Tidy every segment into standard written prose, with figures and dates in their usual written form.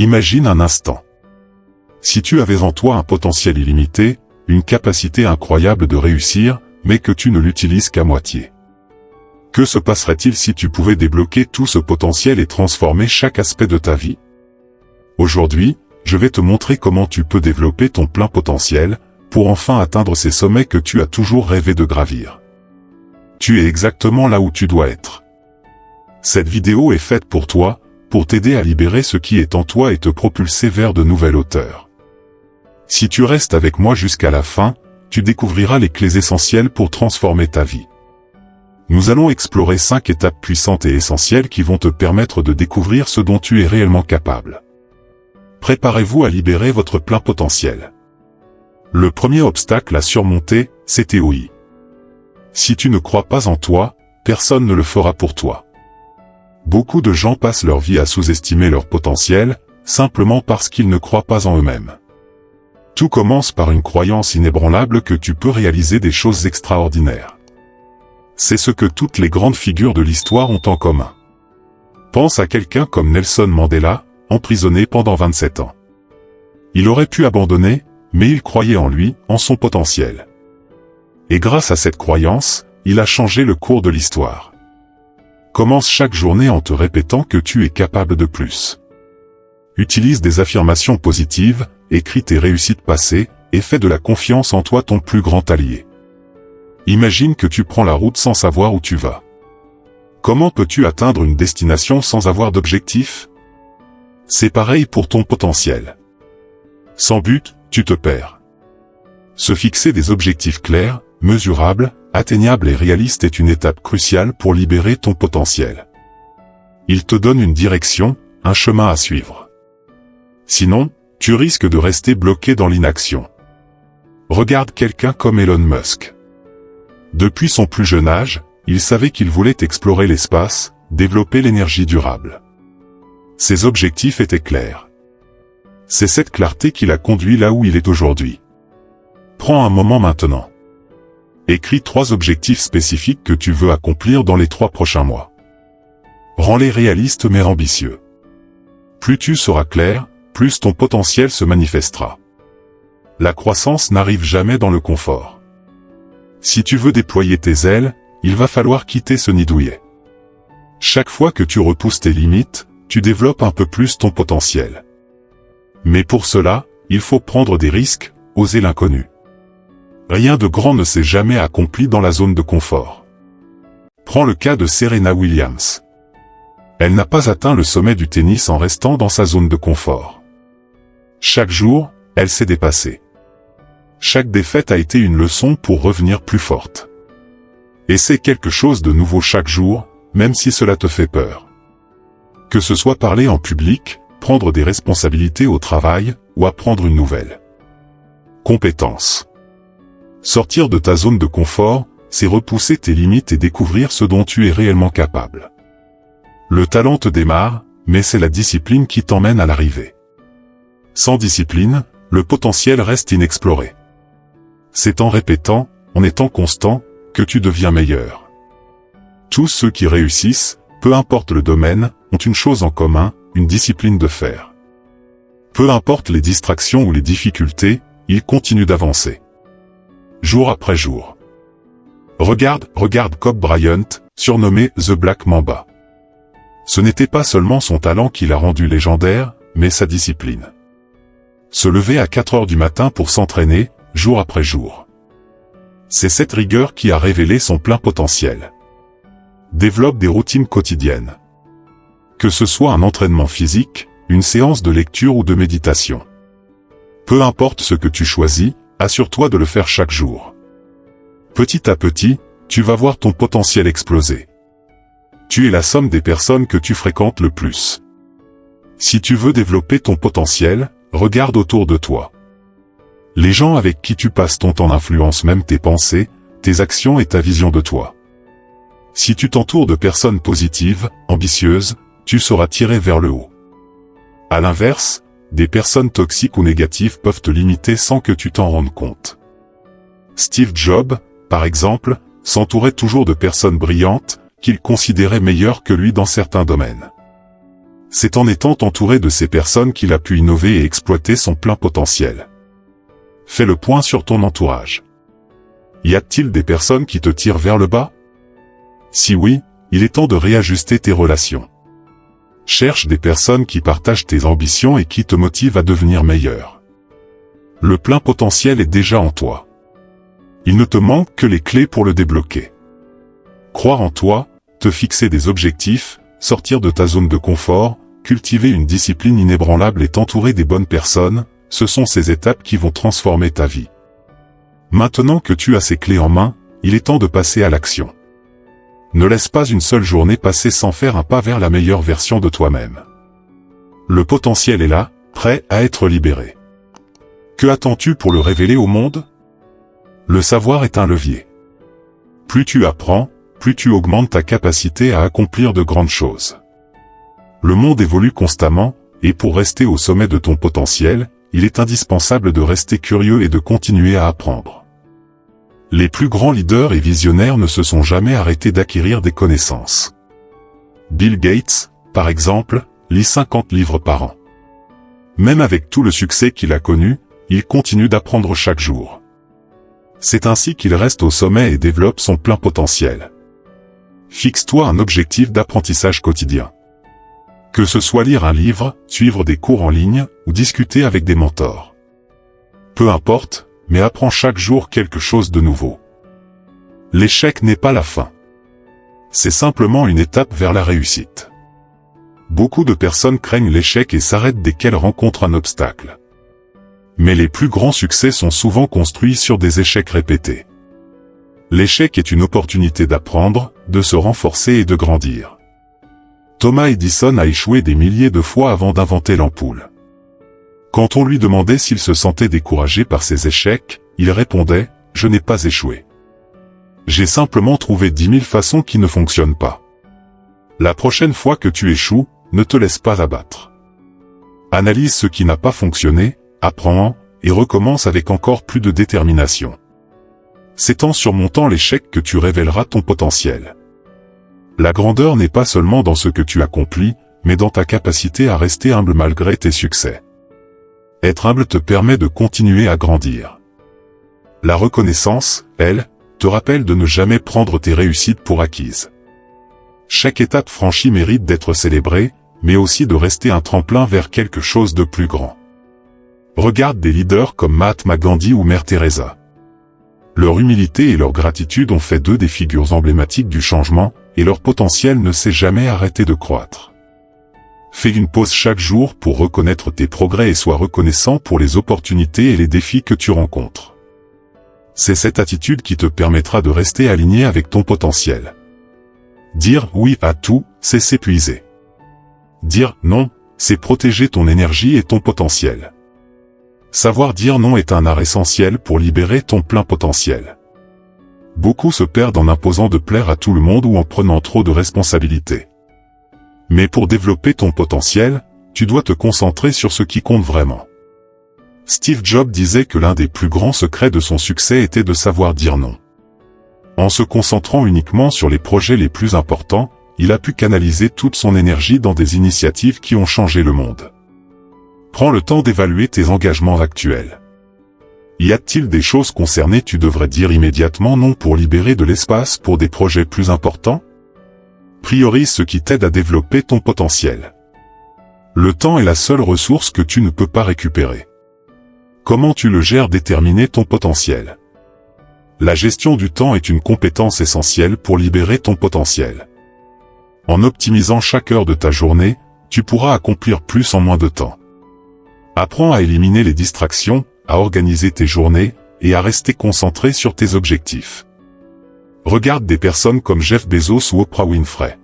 Imagine un instant. Si tu avais en toi un potentiel illimité, une capacité incroyable de réussir, mais que tu ne l'utilises qu'à moitié. Que se passerait-il si tu pouvais débloquer tout ce potentiel et transformer chaque aspect de ta vie? Aujourd'hui, je vais te montrer comment tu peux développer ton plein potentiel, pour enfin atteindre ces sommets que tu as toujours rêvé de gravir. Tu es exactement là où tu dois être. Cette vidéo est faite pour toi, pour t'aider à libérer ce qui est en toi et te propulser vers de nouvelles hauteurs. Si tu restes avec moi jusqu'à la fin, tu découvriras les clés essentielles pour transformer ta vie. Nous allons explorer 5 étapes puissantes et essentielles qui vont te permettre de découvrir ce dont tu es réellement capable. Préparez-vous à libérer votre plein potentiel. Le premier obstacle à surmonter, c'est tes oui. Si tu ne crois pas en toi, personne ne le fera pour toi. Beaucoup de gens passent leur vie à sous-estimer leur potentiel, simplement parce qu'ils ne croient pas en eux-mêmes. Tout commence par une croyance inébranlable que tu peux réaliser des choses extraordinaires. C'est ce que toutes les grandes figures de l'histoire ont en commun. Pense à quelqu'un comme Nelson Mandela, emprisonné pendant 27 ans. Il aurait pu abandonner, mais il croyait en lui, en son potentiel. Et grâce à cette croyance, il a changé le cours de l'histoire. Commence chaque journée en te répétant que tu es capable de plus. Utilise des affirmations positives, écris tes réussites passées, et fais de la confiance en toi ton plus grand allié. Imagine que tu prends la route sans savoir où tu vas. Comment peux-tu atteindre une destination sans avoir d'objectif? C'est pareil pour ton potentiel. Sans but, tu te perds. Se fixer des objectifs clairs, mesurables, atteignables et réalistes est une étape cruciale pour libérer ton potentiel. Il te donne une direction, un chemin à suivre. Sinon, tu risques de rester bloqué dans l'inaction. Regarde quelqu'un comme Elon Musk. Depuis son plus jeune âge, il savait qu'il voulait explorer l'espace, développer l'énergie durable. Ses objectifs étaient clairs. C'est cette clarté qui l'a conduit là où il est aujourd'hui. Prends un moment maintenant. Écris 3 objectifs spécifiques que tu veux accomplir dans les 3 prochains mois. Rends-les réalistes mais ambitieux. Plus tu seras clair, plus ton potentiel se manifestera. La croissance n'arrive jamais dans le confort. Si tu veux déployer tes ailes, il va falloir quitter ce nid douillet. Chaque fois que tu repousses tes limites, tu développes un peu plus ton potentiel. Mais pour cela, il faut prendre des risques, oser l'inconnu. Rien de grand ne s'est jamais accompli dans la zone de confort. Prends le cas de Serena Williams. Elle n'a pas atteint le sommet du tennis en restant dans sa zone de confort. Chaque jour, elle s'est dépassée. Chaque défaite a été une leçon pour revenir plus forte. Essaie quelque chose de nouveau chaque jour, même si cela te fait peur. Que ce soit parler en public, prendre des responsabilités au travail, ou apprendre une nouvelle compétence. Sortir de ta zone de confort, c'est repousser tes limites et découvrir ce dont tu es réellement capable. Le talent te démarre, mais c'est la discipline qui t'emmène à l'arrivée. Sans discipline, le potentiel reste inexploré. C'est en répétant, en étant constant, que tu deviens meilleur. Tous ceux qui réussissent, peu importe le domaine, ont une chose en commun, une discipline de fer. Peu importe les distractions ou les difficultés, ils continuent d'avancer. Jour après jour. Regarde Kobe Bryant, surnommé The Black Mamba. Ce n'était pas seulement son talent qui l'a rendu légendaire, mais sa discipline. Se lever à 4 heures du matin pour s'entraîner, jour après jour. C'est cette rigueur qui a révélé son plein potentiel. Développe des routines quotidiennes. Que ce soit un entraînement physique, une séance de lecture ou de méditation. Peu importe ce que tu choisis, assure-toi de le faire chaque jour. Petit à petit, tu vas voir ton potentiel exploser. Tu es la somme des personnes que tu fréquentes le plus. Si tu veux développer ton potentiel, regarde autour de toi. Les gens avec qui tu passes ton temps influencent même tes pensées, tes actions et ta vision de toi. Si tu t'entoures de personnes positives, ambitieuses, tu seras tiré vers le haut. À l'inverse, des personnes toxiques ou négatives peuvent te limiter sans que tu t'en rendes compte. Steve Jobs, par exemple, s'entourait toujours de personnes brillantes, qu'il considérait meilleures que lui dans certains domaines. C'est en étant entouré de ces personnes qu'il a pu innover et exploiter son plein potentiel. Fais le point sur ton entourage. Y a-t-il des personnes qui te tirent vers le bas? Si oui, il est temps de réajuster tes relations. Cherche des personnes qui partagent tes ambitions et qui te motivent à devenir meilleur. Le plein potentiel est déjà en toi. Il ne te manque que les clés pour le débloquer. Croire en toi, te fixer des objectifs, sortir de ta zone de confort, cultiver une discipline inébranlable et t'entourer des bonnes personnes, ce sont ces étapes qui vont transformer ta vie. Maintenant que tu as ces clés en main, il est temps de passer à l'action. Ne laisse pas une seule journée passer sans faire un pas vers la meilleure version de toi-même. Le potentiel est là, prêt à être libéré. Que attends-tu pour le révéler au monde? Le savoir est un levier. Plus tu apprends, plus tu augmentes ta capacité à accomplir de grandes choses. Le monde évolue constamment, et pour rester au sommet de ton potentiel, il est indispensable de rester curieux et de continuer à apprendre. Les plus grands leaders et visionnaires ne se sont jamais arrêtés d'acquérir des connaissances. Bill Gates, par exemple, lit 50 livres par an. Même avec tout le succès qu'il a connu, il continue d'apprendre chaque jour. C'est ainsi qu'il reste au sommet et développe son plein potentiel. Fixe-toi un objectif d'apprentissage quotidien. Que ce soit lire un livre, suivre des cours en ligne, ou discuter avec des mentors. Peu importe, mais apprends chaque jour quelque chose de nouveau. L'échec n'est pas la fin. C'est simplement une étape vers la réussite. Beaucoup de personnes craignent l'échec et s'arrêtent dès qu'elles rencontrent un obstacle. Mais les plus grands succès sont souvent construits sur des échecs répétés. L'échec est une opportunité d'apprendre, de se renforcer et de grandir. Thomas Edison a échoué des milliers de fois avant d'inventer l'ampoule. Quand on lui demandait s'il se sentait découragé par ses échecs, il répondait « Je n'ai pas échoué. J'ai simplement trouvé 10 000 façons qui ne fonctionnent pas. » La prochaine fois que tu échoues, ne te laisse pas abattre. Analyse ce qui n'a pas fonctionné, apprends, et recommence avec encore plus de détermination. C'est en surmontant l'échec que tu révéleras ton potentiel. La grandeur n'est pas seulement dans ce que tu accomplis, mais dans ta capacité à rester humble malgré tes succès. Être humble te permet de continuer à grandir. La reconnaissance, elle, te rappelle de ne jamais prendre tes réussites pour acquises. Chaque étape franchie mérite d'être célébrée, mais aussi de rester un tremplin vers quelque chose de plus grand. Regarde des leaders comme Mahatma Gandhi ou Mère Teresa. Leur humilité et leur gratitude ont fait d'eux des figures emblématiques du changement, et leur potentiel ne s'est jamais arrêté de croître. Fais une pause chaque jour pour reconnaître tes progrès et sois reconnaissant pour les opportunités et les défis que tu rencontres. C'est cette attitude qui te permettra de rester aligné avec ton potentiel. Dire oui à tout, c'est s'épuiser. Dire non, c'est protéger ton énergie et ton potentiel. Savoir dire non est un art essentiel pour libérer ton plein potentiel. Beaucoup se perdent en imposant de plaire à tout le monde ou en prenant trop de responsabilités. Mais pour développer ton potentiel, tu dois te concentrer sur ce qui compte vraiment. Steve Jobs disait que l'un des plus grands secrets de son succès était de savoir dire non. En se concentrant uniquement sur les projets les plus importants, il a pu canaliser toute son énergie dans des initiatives qui ont changé le monde. Prends le temps d'évaluer tes engagements actuels. Y a-t-il des choses concernées tu devrais dire immédiatement non pour libérer de l'espace pour des projets plus importants? Priorise ce qui t'aide à développer ton potentiel. Le temps est la seule ressource que tu ne peux pas récupérer. Comment tu le gères? Déterminer ton potentiel. La gestion du temps est une compétence essentielle pour libérer ton potentiel. En optimisant chaque heure de ta journée, tu pourras accomplir plus en moins de temps. Apprends à éliminer les distractions, à organiser tes journées, et à rester concentré sur tes objectifs. Regarde des personnes comme Jeff Bezos ou Oprah Winfrey.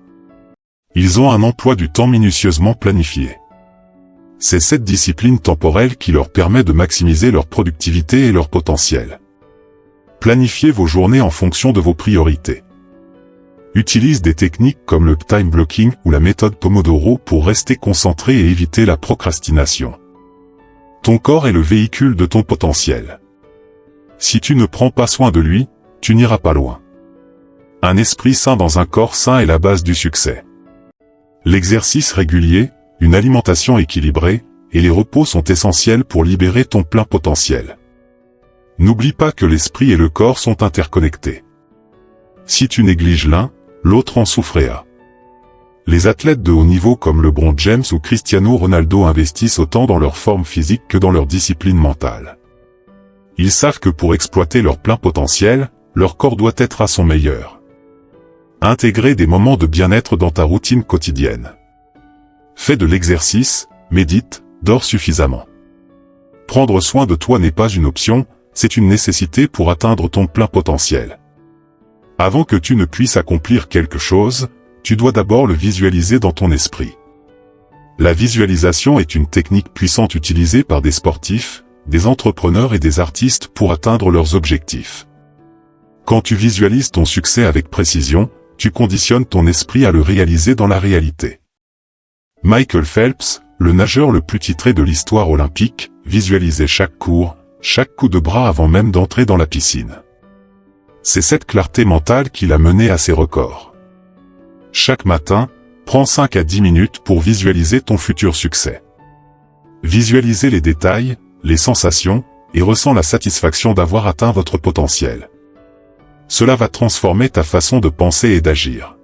Ils ont un emploi du temps minutieusement planifié. C'est cette discipline temporelle qui leur permet de maximiser leur productivité et leur potentiel. Planifiez vos journées en fonction de vos priorités. Utilise des techniques comme le time blocking ou la méthode Pomodoro pour rester concentré et éviter la procrastination. Ton corps est le véhicule de ton potentiel. Si tu ne prends pas soin de lui, tu n'iras pas loin. Un esprit sain dans un corps sain est la base du succès. L'exercice régulier, une alimentation équilibrée, et les repos sont essentiels pour libérer ton plein potentiel. N'oublie pas que l'esprit et le corps sont interconnectés. Si tu négliges l'un, l'autre en souffrira. Les athlètes de haut niveau comme LeBron James ou Cristiano Ronaldo investissent autant dans leur forme physique que dans leur discipline mentale. Ils savent que pour exploiter leur plein potentiel, leur corps doit être à son meilleur. Intégrer des moments de bien-être dans ta routine quotidienne. Fais de l'exercice, médite, dors suffisamment. Prendre soin de toi n'est pas une option, c'est une nécessité pour atteindre ton plein potentiel. Avant que tu ne puisses accomplir quelque chose, tu dois d'abord le visualiser dans ton esprit. La visualisation est une technique puissante utilisée par des sportifs, des entrepreneurs et des artistes pour atteindre leurs objectifs. Quand tu visualises ton succès avec précision, tu conditionnes ton esprit à le réaliser dans la réalité. Michael Phelps, le nageur le plus titré de l'histoire olympique, visualisait chaque cours, chaque coup de bras avant même d'entrer dans la piscine. C'est cette clarté mentale qui l'a mené à ses records. Chaque matin, prends 5 à 10 minutes pour visualiser ton futur succès. Visualisez les détails, les sensations, et ressens la satisfaction d'avoir atteint votre potentiel. Cela va transformer ta façon de penser et d'agir.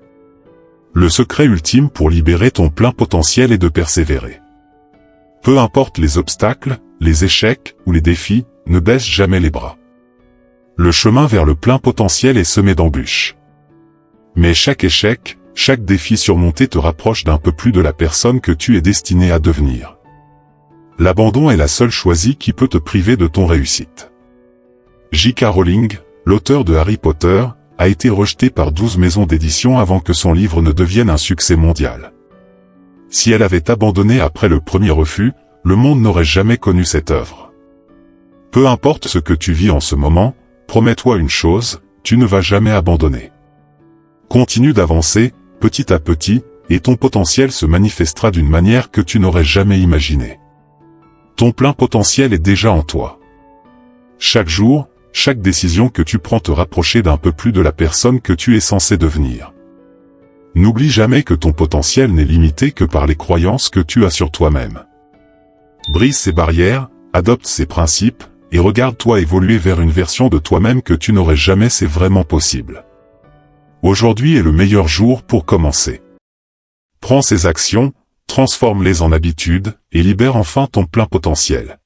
Le secret ultime pour libérer ton plein potentiel est de persévérer. Peu importe les obstacles, les échecs ou les défis, ne baisse jamais les bras. Le chemin vers le plein potentiel est semé d'embûches. Mais chaque échec, chaque défi surmonté te rapproche d'un peu plus de la personne que tu es destiné à devenir. L'abandon est la seule choisie qui peut te priver de ton réussite. J.K. Rowling, l'auteur de Harry Potter, a été rejeté par 12 maisons d'édition avant que son livre ne devienne un succès mondial. Si elle avait abandonné après le premier refus, le monde n'aurait jamais connu cette œuvre. Peu importe ce que tu vis en ce moment, promets-toi une chose, tu ne vas jamais abandonner. Continue d'avancer, petit à petit, et ton potentiel se manifestera d'une manière que tu n'aurais jamais imaginée. Ton plein potentiel est déjà en toi. Chaque jour, chaque décision que tu prends te rapprocher d'un peu plus de la personne que tu es censé devenir. N'oublie jamais que ton potentiel n'est limité que par les croyances que tu as sur toi-même. Brise ces barrières, adopte ces principes, et regarde-toi évoluer vers une version de toi-même que tu n'aurais jamais. C'est vraiment possible. Aujourd'hui est le meilleur jour pour commencer. Prends ces actions, transforme-les en habitudes, et libère enfin ton plein potentiel.